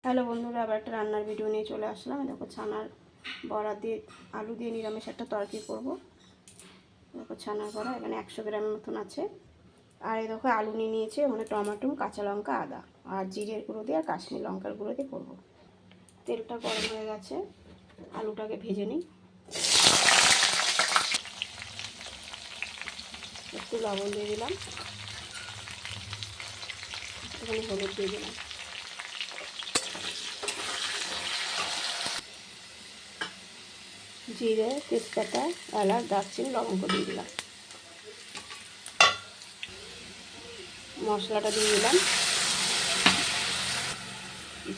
Hello বন্ধুরা, আবার একটা রান্নার ভিডিও নিয়ে চলে আসলাম। দেখো ছানার বড়া দিয়ে আলু দিয়ে নিরামিষ একটা তরকারি করব। দেখো ছানার বড়া এখানে 100 গ্রামের মতন আছে। আর এই দেখো আলু নিয়ে নিয়েছি, মানে টমেটো, কাঁচা লঙ্কা, আদা আর জিরের গুঁড়ো দিয়ে আর কাশ্মীর লঙ্কার গুঁড়ো দিয়ে করবো। তেলটা গরম হয়ে গেছে, আলুটাকে ভেজে নিই। একটু লবণ দিয়ে দিলাম, এখানে হলুদ দিয়ে দিলাম, জিরে, তেজপাতা, এলাচ, দারচিনি, লবঙ্গ দিয়ে দিলাম। মশলাটা দিয়ে দিলাম,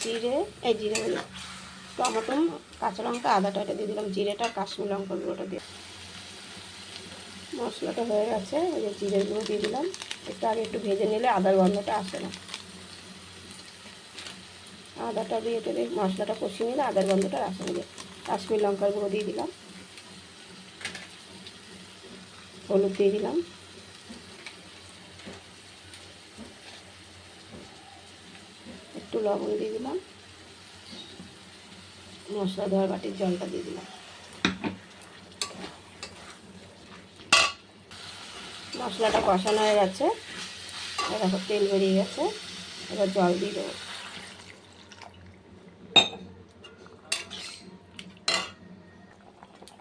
জিরে টমেটো, কাঁচা লঙ্কা, আদাটা এটা দিয়ে দিলাম, জিরেটা কাশ্মীর লঙ্কা গুঁড়োটা দিয়ে। মশলাটা হয়ে গেছে, ওই যে জিরের গুঁড়ো দিয়ে দিলাম। একটু আগে একটু ভেজে নিলে আদার গন্ধটা আসে না। আদাটা দিয়ে মশলাটা কষিয়ে নিলে আদার গন্ধটা আসে না। কাশ্মীর লঙ্কার গুঁড়ো দিয়ে দিলাম, হলুদ দিয়ে দিলাম, একটু লবণ দিয়ে দিলাম, মশলা ধোয়ার বাটির জলটা দিয়ে দিলাম। মশলাটা কষানো হয়ে গেছে, দেখো তেল বেরিয়ে গেছে। এবার জল দিয়ে দেবো।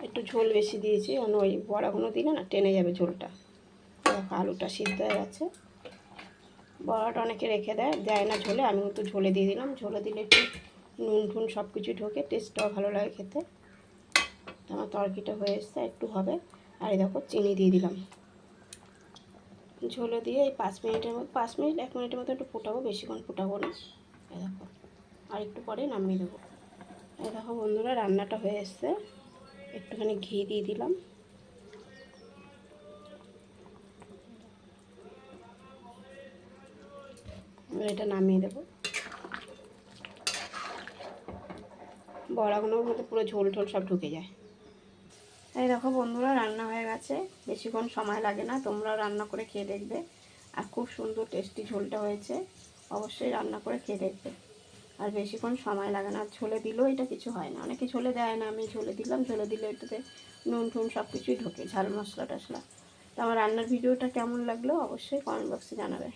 একটু ঝোল বেশি দিয়েছি, কারণ ওই বড়াগুলো দিলে না টেনে যাবে ঝোলটা। দেখো আলুটা সিদ্ধ হয়ে গেছে। বড়াটা অনেকে রেখে দেয় না ঝোলে, আমি কিন্তু ঝোলে দিয়ে দিলাম। ঝোলে দিলে একটু নুন ঠুন সব কিছু ঢোকে, টেস্টটাও ভালো লাগে খেতে। আমার তরকারিটা হয়ে এসছে, একটু হবে। আর এই দেখো চিনি দিয়ে দিলাম। ঝোলে দিয়ে এই 5 মিনিটের মতো 1 মিনিটের মতো একটু ফুটাবো, বেশিক্ষণ ফুটাবো না। এই দেখো আর একটু পরে নামিয়ে দেবো। এই দেখো বন্ধুরা, রান্নাটা হয়ে এসছে। একটুখানি ঘি দিয়ে দিলাম, এটা নামিয়ে দেবো। বড়াগুলোর মধ্যে পুরো ঝোল ঝোল সব ঢুকে যায়। এই দেখো বন্ধুরা, রান্না হয়ে গেছে, বেশিক্ষণ সময় লাগে না। তোমরাও রান্না করে খেয়ে দেখবে। আর খুব সুন্দর টেস্টি ঝোলটা হয়েছে, অবশ্যই রান্না করে খেয়ে দেখবে। আর বেশিক্ষণ সময় লাগে না। ঝোলে দিলেও এটা কিছু হয় না, অনেকে ঝোলে দেয় না, আমি ঝোলে দিলাম। ঝোলে দিলে এটাতে নুন টুন সব কিছুই ঢোকে, ঝাল মশলা টশলা। তো আমার রান্নার ভিডিওটা কেমন লাগলো অবশ্যই কমেন্ট বক্সে জানাবে।